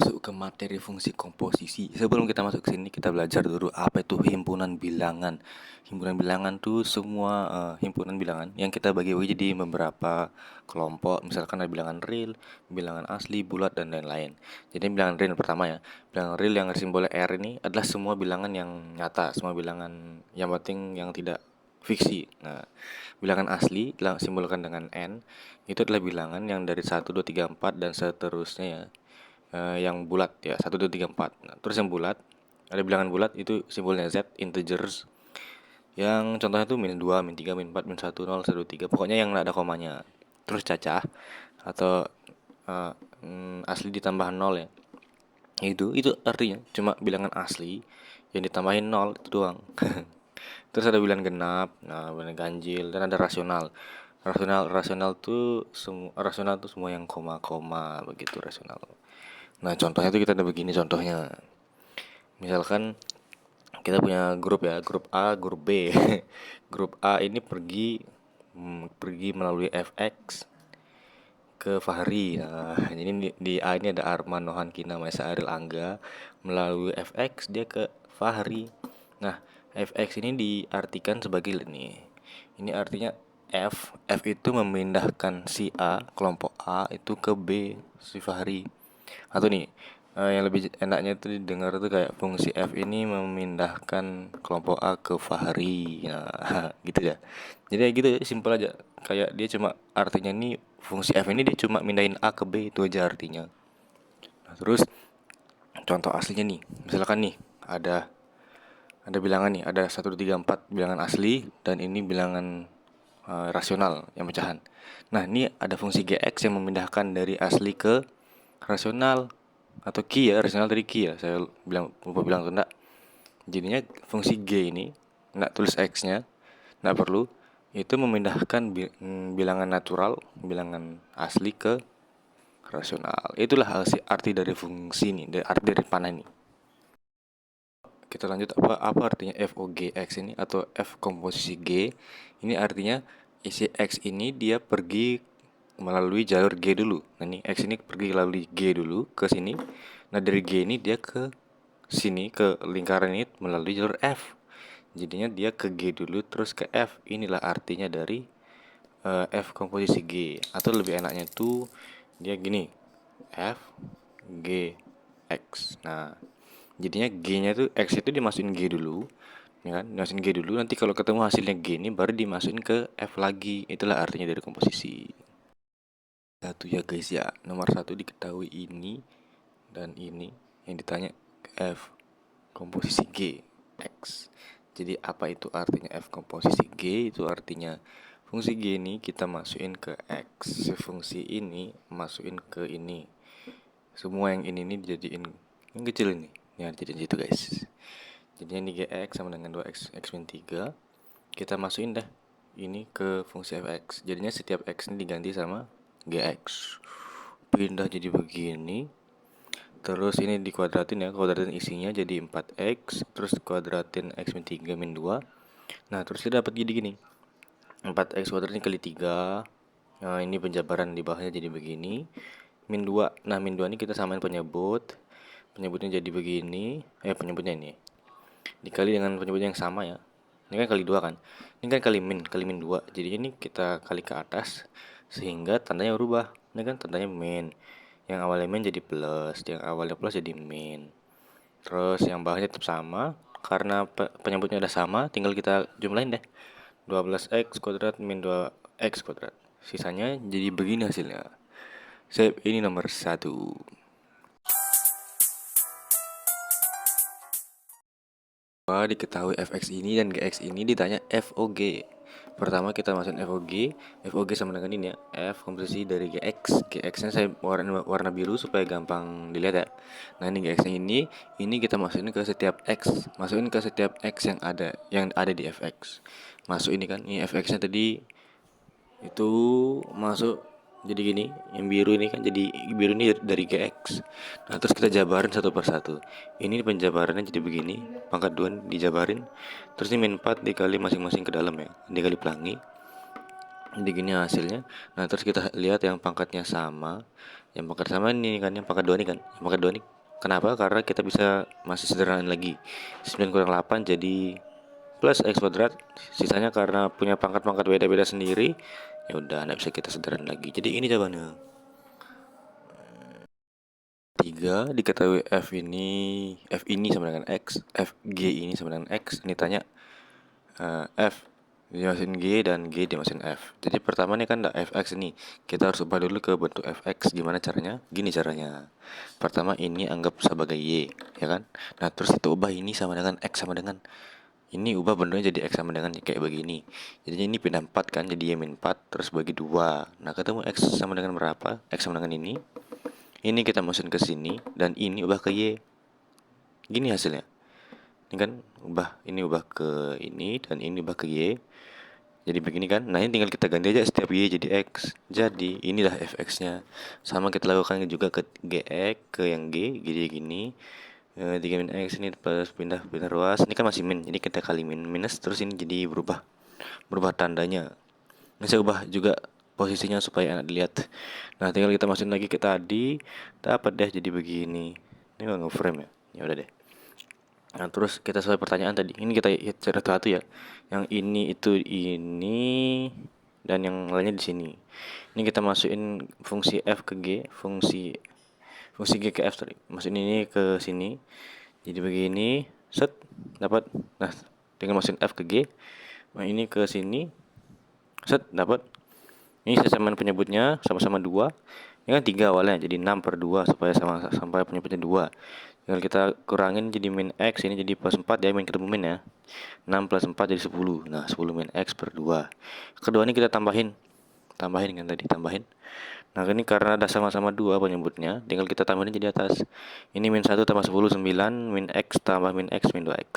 masuk ke materi fungsi komposisi. Sebelum kita masuk ke sini, kita belajar dulu apa itu himpunan bilangan. Himpunan bilangan tuh semua himpunan bilangan yang kita bagi-bagi jadi beberapa kelompok. Misalkan ada bilangan real, bilangan asli, bulat, dan lain-lain. Jadi bilangan real pertama ya. Bilangan real yang simbolnya R ini adalah semua bilangan yang nyata, semua bilangan yang penting yang tidak fiksi. Nah, bilangan asli simbolkan dengan N itu adalah bilangan yang dari 1, 2, 3, 4 dan seterusnya ya. Yang bulat ya 1, 2, 3, 4. Nah, terus yang bulat ada bilangan bulat itu simbolnya Z integers yang contohnya tuh -2, -3, -4, -1, 0, 1, 3, pokoknya yang nggak ada komanya. Terus cacah atau eh, asli ditambah 0 ya, itu artinya cuma bilangan asli yang ditambahin 0 itu doang. Terus ada bilangan genap, nah bilangan ganjil, dan ada rasional. Rasional tuh semua yang koma-koma begitu rasional. Nah, contohnya tuh kita ada begini contohnya. Misalkan kita punya grup ya, grup A, grup B. Grup A ini pergi melalui FX ke Fahri. Nah, jadi di A ini ada Arman, Nohan, Kina, Maesa, Aril, Angga. Melalui FX dia ke Fahri. Nah, FX ini diartikan sebagai ini. Ini artinya F itu memindahkan si A, kelompok A itu ke B, si Fahri. Atau nih, yang lebih enaknya itu didengar tuh kayak fungsi F ini memindahkan kelompok A ke Fahri. Nah, gitu ya. Jadi kayak gitu ya, simpel aja. Kayak dia cuma artinya nih fungsi F ini dia cuma mindahin A ke B itu aja artinya. Nah, terus contoh aslinya nih. Misalkan nih ada bilangan nih, ada 1, 2, 3, 4 bilangan asli dan ini bilangan rasional yang pecahan. Nah, ini ada fungsi GX yang memindahkan dari asli ke rasional atau Ki ya, rasional dari Ki ya. Saya lupa bilang tuh enggak. Jadinya fungsi G ini enggak tulis X-nya, enggak perlu. Itu memindahkan bilangan natural, bilangan asli ke rasional. Itulah arti dari fungsi ini, dari arti dari panah ini. Kita lanjut apa artinya FOGX ini atau F komposisi G. Ini artinya isi X ini dia pergi melalui jalur G dulu. Nah, ini X ini pergi melalui G dulu ke sini. Nah, dari G ini dia ke sini ke lingkaran ini melalui jalur F. Jadinya dia ke G dulu terus ke F. Inilah artinya dari F komposisi G. Atau lebih enaknya tuh dia gini. F G X. Nah, jadinya G-nya tuh X itu dimasukin G dulu, ya kan? Dimasukin G dulu, nanti kalau ketemu hasilnya G ini baru dimasukin ke F lagi. Itulah artinya dari komposisi. Satu ya guys ya, nomor satu diketahui ini dan ini yang ditanya F komposisi G X. Jadi apa itu artinya F komposisi G? Itu artinya fungsi G ini kita masukin ke X, fungsi ini masukin ke ini. Semua yang ini dijadiin yang kecil ini. Ya, jadi gitu guys. Jadinya ini GX sama dengan 2X X min 3. Kita masukin dah ini ke fungsi fx. Jadinya setiap X ini diganti sama GX. Pindah jadi begini. Terus ini dikuadratin ya, kuadratin isinya jadi 4X. Terus kuadratin X min 3 min 2. Nah, terus kita dapat jadi gini. 4X kuadrat ini kali 3. Nah, ini penjabaran di bawahnya jadi begini. Min 2. Nah, min 2 ini kita samain penyebut. Penyebutnya jadi begini. Penyebutnya ini dikali dengan penyebutnya yang sama ya. Ini kan kali 2 kan. Ini kan kali min 2. Jadi ini kita kali ke atas sehingga tandanya berubah. Ini kan tandanya min. Yang awalnya min jadi plus, yang awalnya plus jadi min. Terus yang bawahnya tetap sama karena penyebutnya udah sama, tinggal kita jumlahin deh. 12x kuadrat min 2x kuadrat. Sisanya jadi begini hasilnya. Save ini nomor 1. Diketahui fx ini dan gx ini ditanya FOG. Pertama kita masukin FOG sama dengan ini ya, F komposisi dari GX nya saya warna biru supaya gampang dilihat ya. Nah, ini GX nya ini kita masukin ke setiap X, masukin ke setiap X yang ada di fx. Masuk ini kan, ini fx nya tadi itu masuk jadi gini, yang biru ini kan jadi biru ini dari GX. Nah, terus kita jabarin satu persatu. Ini penjabarannya jadi begini, pangkat 2 dijabarin. Terus ini min 4 dikali masing-masing ke dalam ya, dikali pelangi. Jadi gini hasilnya. Nah, terus kita lihat yang pangkatnya sama. Yang pangkat sama ini kan, yang pangkat 2 ini kan. Yang pangkat 2 ini kenapa? Karena kita bisa masih sederhanain lagi. 9 kurang 8 jadi plus x kuadrat. Sisanya karena punya pangkat-pangkat beda-beda sendiri, ya udah nggak bisa kita sederhanain lagi. Jadi ini jawabannya. 3 diketahui f ini sama dengan x, f g ini sama dengan x. Ini tanya f dimasukin G dan G dimasukin F. Jadi pertama nih kan ada fx ini. Kita harus ubah dulu ke bentuk fx. Gimana caranya? Gini caranya. Pertama ini anggap sebagai Y, ya kan? Nah, terus kita ubah ini sama dengan X sama dengan ini, ubah bentuknya jadi X sama dengan kayak begini. Jadi ini pindah 4 kan, jadi Y min 4 terus bagi 2. Nah, ketemu X sama dengan berapa? X sama dengan ini. Ini kita masukin ke sini dan ini ubah ke Y. Gini hasilnya. Ini kan ubah ke ini dan ini ubah ke Y. Jadi begini kan. Nah, ini tinggal kita ganti aja setiap Y jadi X. Jadi inilah fx-nya. Sama kita lakukan juga ke gx, ke yang G jadi gini. 3 min X ini plus pindah ruas. Ini kan masih min. Jadi kita kali min minus terus ini jadi berubah tandanya. Ini saya ubah juga posisinya supaya enak dilihat. Nah, tinggal kita masukin lagi ke tadi. Dapat deh jadi begini. Ini nggak nge-frame ya. Ya udah deh. Nah, terus kita sesuai pertanyaan tadi. Ini kita hit satu-satu ya. Yang ini itu ini dan yang lainnya di sini. Ini kita masukin fungsi f ke g, fungsi g ke f tadi. Masukin ini ke sini. Jadi begini, set dapat. Nah, tinggal masukin f ke g. Nah, ini ke sini. Set dapat. Ini kesamaan penyebutnya sama-sama 2. Ini kan 3 awalnya, jadi 6 per 2 supaya sama sampai penyebutnya 2. Tinggal kita kurangin jadi min X, ini jadi plus 4 ya, min ketemu min ya. 6 plus 4 jadi 10. Nah, 10 min X per 2. Kedua ini kita tambahin kan tadi, tambahin. Nah, ini karena ada sama-sama 2 penyebutnya, tinggal kita tambahin jadi atas. Ini min 1 tambah 10, 9, min X tambah min X, min 2X.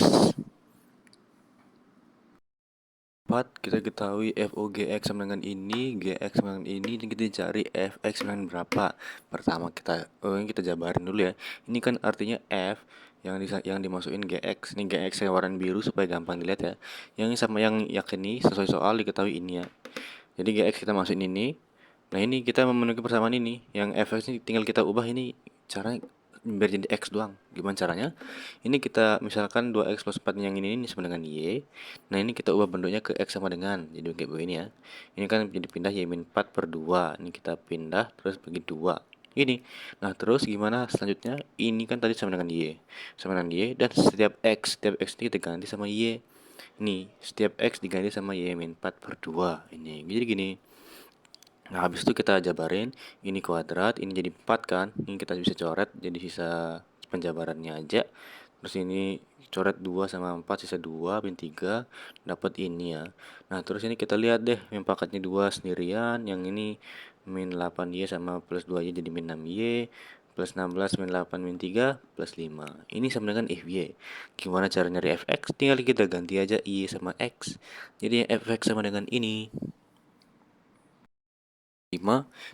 4 kita ketahui FOGX sama dengan ini, GX sama dengan ini, dan kita cari FX sama dengan berapa. Pertama ini kita jabarin dulu ya. Ini kan artinya F yang dimasukin GX. Ini GX yang warna biru supaya gampang dilihat ya. Yang sama yang yakini sesuai soal diketahui ini ya. Jadi GX kita masukin ini. Nah, ini kita memenuhi persamaan ini. Yang FX ini tinggal kita ubah ini cara biar jadi X doang. Gimana caranya? Ini kita misalkan 2X plus 4 yang ini sama dengan Y. Nah, ini kita ubah bentuknya ke X sama dengan. Jadi kayak begini ya. Ini kan jadi pindah Y min 4 per 2. Ini kita pindah terus bagi 2. Ini. Nah, terus gimana selanjutnya? Ini kan tadi sama dengan Y. Sama dengan Y. Dan setiap X ini kita ganti sama Y. Nih, setiap X diganti sama Y min 4 per 2. Ini. Jadi gini. Nah, habis itu kita jabarin, ini kuadrat, ini jadi 4 kan. Ini kita bisa coret jadi sisa penjabarannya aja. Terus ini coret 2 sama 4 sisa 2 min 3 dapat ini ya. Nah, terus ini kita lihat deh yang pangkatnya 2 sendirian, yang ini min 8Y sama plus 2Y jadi min 6Y plus 16 min 8 min 3 plus 5. Ini sama dengan if Y. Gimana cara nyari fx? Tinggal kita ganti aja Y sama X. Jadi fx sama dengan ini. 5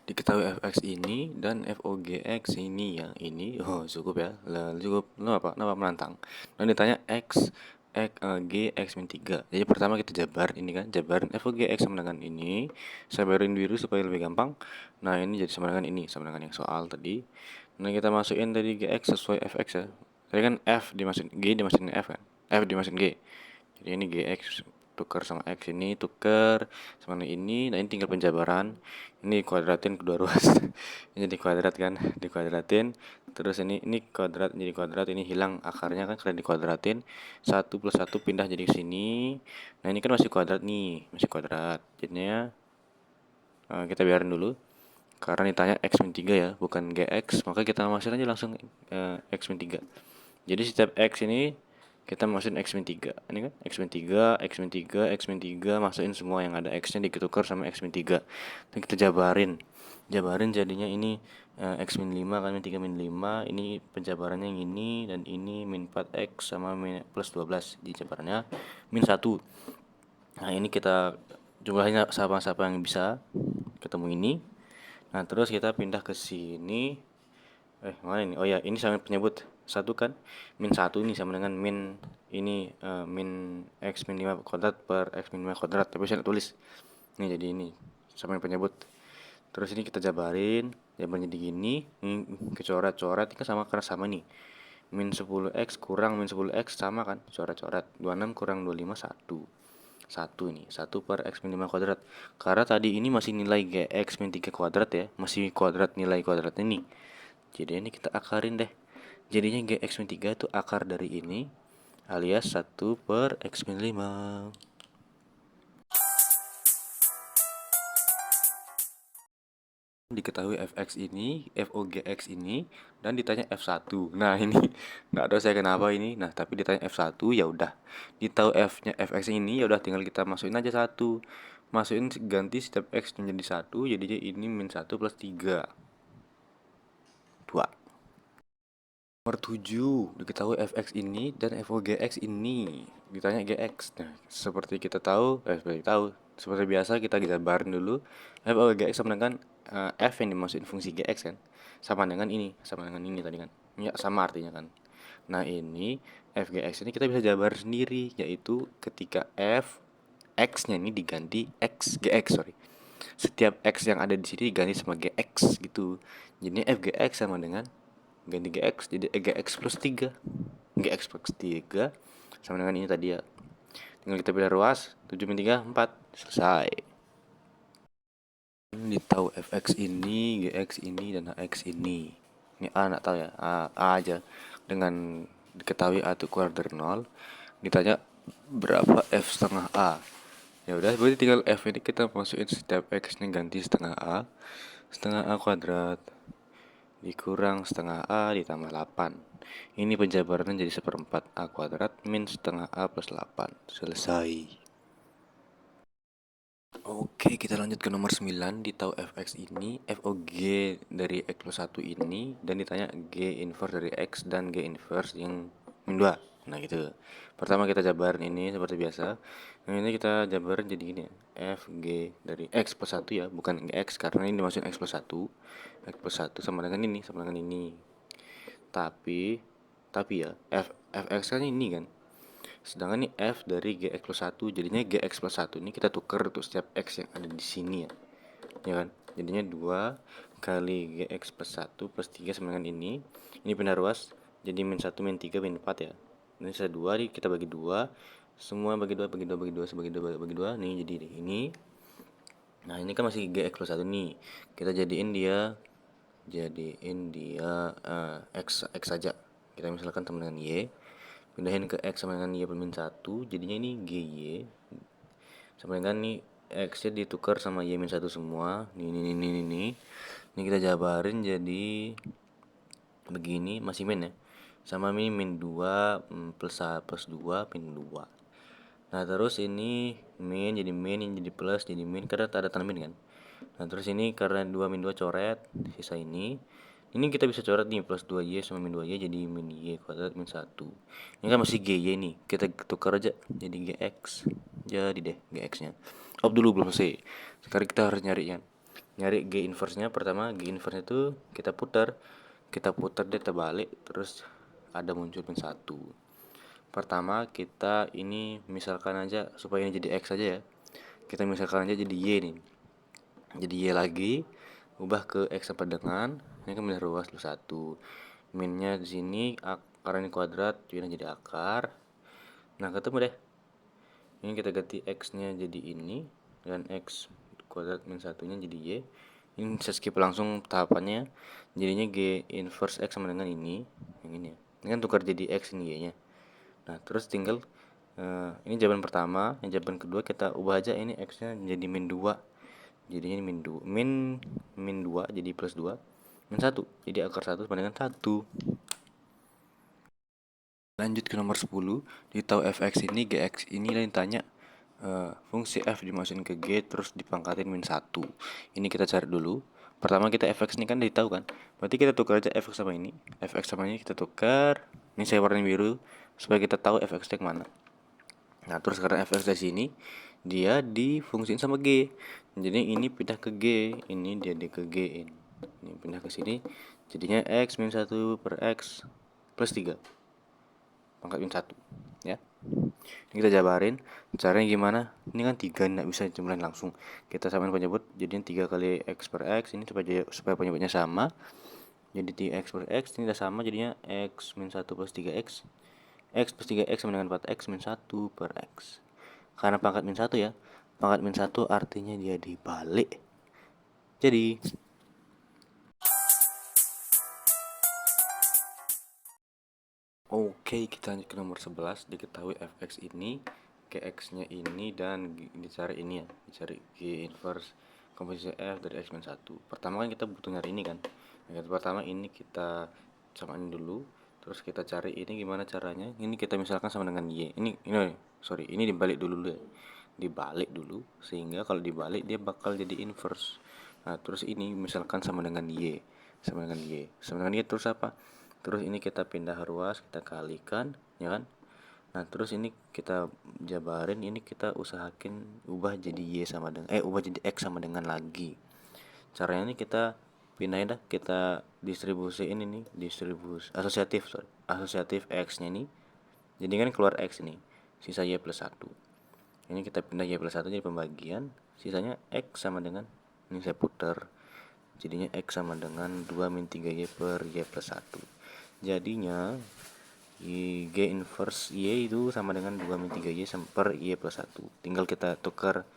diketahui fx ini dan fogx ini ya, ini cukup ya, cukup kenapa menantang. Dan ditanya g x min 3. Jadi pertama kita jabar ini kan, jabarin fogx sama dengan ini, saya barin biru supaya lebih gampang. Nah, ini jadi sama dengan ini, sama dengan yang soal tadi. Nah, kita masukin tadi gx sesuai fx ya. Tadi kan f dimasukin g dimasukin f kan, f dimasukin g, jadi ini gx tukar sama x, ini tukar sama ini. Nah, ini tinggal penjabaran, ini kuadratin kedua ruas. Ini jadi kuadrat kan, dikuadratin terus ini kuadrat jadi kuadrat, ini hilang akarnya kan karena dikuadratin. 1 plus 1 pindah jadi sini. Nah, ini kan masih kuadrat nih, masih kuadrat, jadinya kita biarin dulu karena ditanya x min 3 ya, bukan gx, maka kita masukin aja langsung x min 3. Jadi setiap x ini kita masukin x min 3. Ini kan x min 3, x min 3, x min 3, masukin semua yang ada x-nya ditukar sama x min 3. Dan kita jabarin. Jabarin jadinya ini x min 5 kan, min 3 min 5, ini penjabarannya yang ini dan ini min 4x sama min plus 12. Jadi jabarannya min 1. Nah, ini kita jumlahnya siapa yang bisa ketemu ini. Nah, terus kita pindah ke sini. Mana ini? Oh ya, ini sama penyebut 1 kan. Min 1 ini sama dengan min ini min x min 5 kuadrat per x min 5 kuadrat. Tapi saya tulis. Ini jadi ini. sama yang penyebut. Terus ini kita jabarin jadi gini, ini kecoret-coret ini kan sama karena sama nih. Min 10x kurang min 10x sama kan, coret-coret. 26 kurang 25 1. 1 ini, 1 per x min 5 kuadrat. Karena tadi ini masih nilai gx min 3 kuadrat ya, masih kuadrat nilai kuadrat ini. Jadi ini kita akarin deh. Jadinya gx min 3 itu akar dari ini alias 1 per x min 5. Diketahui fx ini, fogx ini, dan ditanya f1. Nah ini nggak tahu saya kenapa ini. Nah tapi ditanya f1 ya udah. Ditahu f-nya fx ini ya udah tinggal kita masukin aja 1. Masukin ganti setiap x menjadi 1, jadinya ini min 1 plus 3. 2. Nomor 7, diketahui fx ini dan fogx ini. Ditanya gx. Nah, seperti biasa kita jabarin dulu. Fogx sama dengan f yang dimasukin fungsi gx kan. Sama dengan ini tadi kan. Ya, sama artinya kan. Nah, ini fgx ini kita bisa jabar sendiri, yaitu ketika f x-nya ini diganti gx, sorry. Setiap x yang ada di sini diganti sama gx gitu. Jadi fgx sama dengan ganti gx jadi gx plus 3. Gx plus 3 sama dengan ini tadi ya. Tinggal kita pilih ruas 7 min 3 4. Selesai. Ini tahu fx ini, gx ini, dan hx ini. Ini a nggak tahu ya, a aja. Dengan diketahui a itu kurang dari 0, ditanya berapa f setengah a. Ya udah, berarti tinggal f ini kita masukin setiap x nya ganti setengah a kuadrat dikurang setengah a ditambah 8. Ini penjabarannya jadi 1/4 a kuadrat min setengah a plus 8. Selesai. Oke, kita lanjut ke nomor 9. Ditahu fx ini, fog dari x plus 1 ini, dan ditanya g inverse dari x dan g inverse yang min 2. Nah gitu. Pertama kita jabarin ini seperti biasa. Nah ini kita jabarin jadi gini ya. Fg dari x plus 1 ya, bukan gx karena ini dimasukin x plus 1. X plus 1 sama dengan ini, sama dengan ini. Tapi ya, fx kan ini kan. Sedangkan ini f dari gx plus 1, jadinya gx plus 1 ini kita tuker untuk setiap x yang ada di sini ya. Ya kan? Jadinya 2 kali gx plus 1 plus 3 sama dengan ini. Ini pindah ruas, jadi min 1, min 3, min 4 ya. Ini sisa 2, kita bagi 2. Semua bagi 2, bagi 2, bagi 2, bagi 2, bagi 2. Nih jadi ini. Nah ini kan masih gx plus 1 nih. Kita jadiin dia x saja. Kita misalkan sama dengan y, pindahin ke x sama dengan y per min 1, jadinya ini gy sama dengan nih x nya ditukar sama y min 1 semua. Ini kita jabarin jadi begini, masih min ya, sama min 2 plus 2 min 2. Nah terus ini min, ini jadi plus, jadi min karena ada tanda min kan. Nah terus ini karena 2 min 2 coret, sisa ini kita bisa coret nih, plus 2y sama min 2y jadi min y kuadrat min 1. Ini kan masih gy nih, kita tukar aja jadi gx. Jadi deh gx nya. Dulu belum selesai. Sekarang kita harus nyari g inverse nya. Pertama g inverse nya tuh kita putar deh, terbalik, terus ada muncul min 1. Pertama kita ini misalkan aja supaya ini jadi x aja ya, kita misalkan aja jadi y nih, jadi y lagi, ubah ke x sampai dengan ini kan benar ruas plus 1. Minnya di sini akar ini kuadrat, jadi akar. Nah ketemu deh, ini kita ganti x nya jadi ini, dan x kuadrat min 1 nya jadi y. Ini bisa skip langsung tahapannya, jadinya g inverse x sama dengan ini, yang ini ya. Ini kan tukar jadi x ini y nya. Nah terus tinggal ini jawaban pertama. Yang jawaban kedua kita ubah aja, ini x nya jadi min 2, jadinya min 2 jadi plus 2, min 1 jadi akar 1 sama dengan 1. Lanjut ke nomor 10. Ditahu fx ini, gx ini, dan ditanya fungsi f dimasukin ke g terus dipangkatin min 1. Ini kita cari dulu. Pertama kita fx ini kan ditahu kan, berarti kita tukar aja fx sama ini kita tukar. Ini saya warnain biru supaya kita tahu fx yang mana. Nah terus karena fx dari sini dia difungsiin sama g, jadi ini pindah ke g, ini dia di ke g, ini pindah ke sini, jadinya x min 1 per x plus 3 pangkat min 1 ya. Ini kita jabarin caranya gimana. Ini kan 3 nggak bisa jumlahin langsung, kita samain penyebut jadinya 3 kali x per x. Ini supaya penyebutnya sama, jadi 3x per x ini udah sama, jadinya x min 1 plus 3x. X plus 3x sama dengan 4x min 1 per x. Karena pangkat min 1 ya, pangkat min 1 artinya dia dibalik. Jadi oke, kita lanjut ke nomor 11. Diketahui fx ini, gx nya ini, dan dicari ini ya, dicari g inverse komposisi f dari x min 1. Pertama kan kita butuh nyari ini kan. Yang pertama ini kita samain dulu, terus kita cari ini gimana caranya. Ini kita misalkan sama dengan y. Ini dibalik dulu ya. Dibalik dulu, sehingga kalau dibalik dia bakal jadi inverse. Nah, terus ini misalkan sama dengan y. Sama dengan y terus apa? Terus ini kita pindah ruas, kita kalikan, ya kan? Nah, terus ini kita jabarin, ini kita usahakan ubah jadi ubah jadi x sama dengan lagi. Caranya ini kita pindahin dah, kita distribusiin ini, asosiatif x-nya ini. Jadi kan keluar x ini, sisa y plus 1. Ini kita pindah y plus 1 jadi pembagian, sisanya x sama dengan, ini saya putar, jadinya x sama dengan 2 min 3y per y plus 1. Jadinya G inverse Y itu sama dengan 2 min 3Y per Y plus 1. Tinggal kita tukar,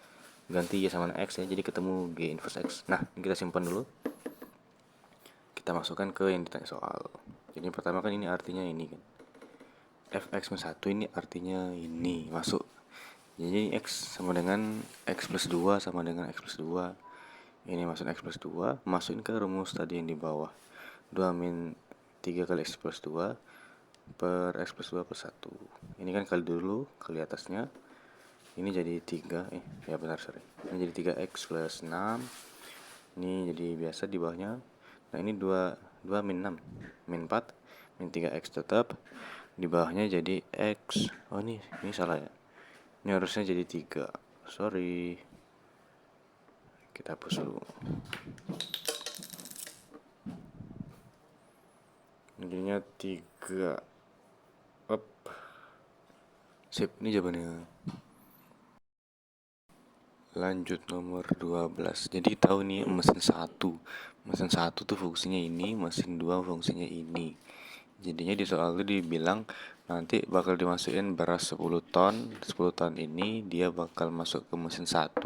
ganti Y sama X ya, jadi ketemu G inverse X. Nah, ini kita simpan dulu. Kita masukkan ke yang ditanya soal. Jadi pertama kan ini artinya ini kan, fx min 1 ini artinya ini masuk. Jadi X sama dengan X plus 2 sama dengan X plus 2. Ini masuk X plus 2, masukin ke rumus tadi yang di bawah. 2 min 3 kali X plus 2 per x plus 2 plus 1. Ini kan kali dulu, kali atasnya. Ini jadi 3, ya benar, sorry. Ini jadi 3x plus 6. Ini jadi biasa di bawahnya. Nah, ini 2 min 6, min 4, min 3x tetap. Di bawahnya jadi x. Oh, ini salah ya. Ini harusnya jadi 3. Sorry. Kita hapus dulu. Jadinya 3. Sip, ini jawabannya. Lanjut nomor 12. Jadi tahu nih mesin 1. Mesin 1 tuh fungsinya ini, mesin 2 fungsinya ini. Jadinya di soal itu dibilang nanti bakal dimasukin beras 10 ton. 10 ton ini dia bakal masuk ke mesin 1,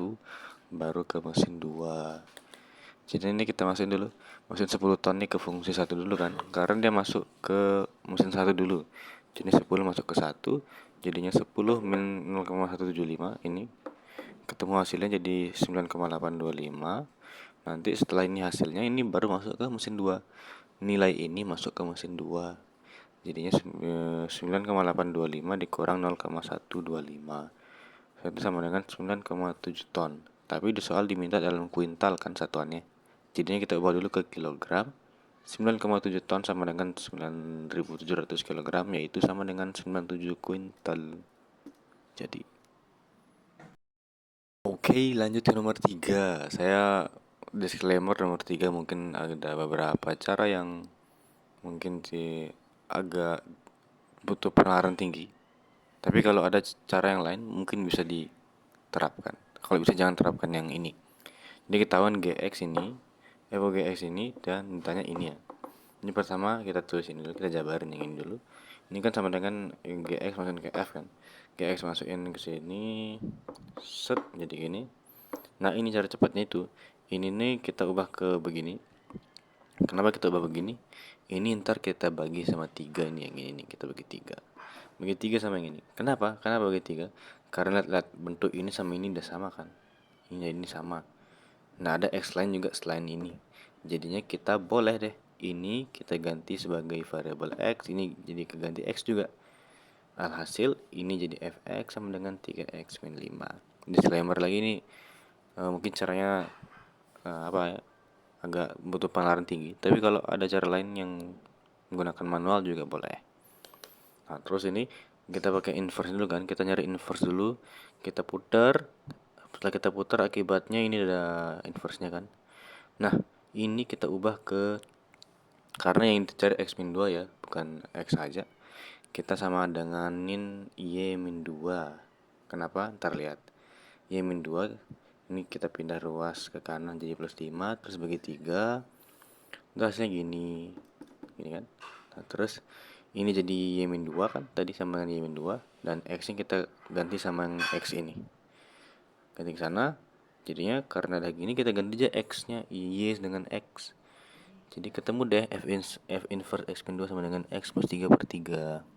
baru ke mesin 2. Jadi ini kita masukin dulu. Mesin 10 ton ini ke fungsi 1 dulu kan. Karena dia masuk ke mesin 1 dulu. Jadi 10 masuk ke 1, jadinya 10 min 0,175 ini. Ketemu hasilnya jadi 9,825. Nanti setelah ini hasilnya, ini baru masuk ke mesin 2. Nilai ini masuk ke mesin 2. Jadinya 9,825 dikurang 0,125. Itu sama dengan 9,7 ton. Tapi di soal diminta dalam kuintal kan satuannya. Jadinya kita ubah dulu ke kilogram. 9,7 ton sama dengan 9.700 kg, yaitu sama dengan 97 kuintal. Jadi oke, lanjut ke nomor 3. Saya disclaimer, nomor 3 mungkin ada beberapa cara yang mungkin agak butuh penalaran tinggi. Tapi kalau ada cara yang lain mungkin bisa diterapkan. Kalau bisa jangan terapkan yang ini. Jadi ketahuan GX ini, GX ini, dan ditanya ini ya. Ini pertama kita tulis ini dulu, kita jabarin yang ini dulu. Ini kan sama dengan GX masukin ke F kan. GX masukin ke sini, set, jadi gini. Nah, ini cara cepatnya itu. Ini nih kita ubah ke begini. Kenapa kita ubah begini? Ini ntar kita bagi sama 3 ini, yang ini nih kita bagi 3. Bagi 3 sama yang ini. Kenapa? Karena bagi 3. Karena lihat bentuk ini sama ini udah sama kan. Ini sama. Nah, ada X lain juga selain ini. Jadinya kita boleh deh ini kita ganti sebagai variabel X, ini jadi keganti X juga. Alhasil ini jadi fx sama dengan 3x min 5. Disclaimer lagi nih, mungkin caranya apa ya, agak butuh penalaran tinggi. Tapi kalau ada cara lain yang menggunakan manual juga boleh. Nah, terus ini kita pakai inverse dulu kan. Kita nyari inverse dulu, kita putar. Setelah kita putar, akibatnya ini ada inverse-nya kan. Nah, ini kita ubah ke, karena yang dicari x min 2 ya, bukan x saja. kita sama denganin Y min 2. Kenapa? Ntar lihat. Y min 2 ini kita pindah ruas ke kanan jadi plus 5, terus bagi 3. Itu hasilnya gini. Gini kan? Nah, terus ini jadi Y min 2 kan? Tadi sama dengan Y min 2. Dan X nya kita ganti sama yang X ini. Ganti ke sana. Jadinya karena ada gini kita ganti aja X nya. Y dengan X. Jadi ketemu deh F inverse X min 2 sama dengan X plus 3/3.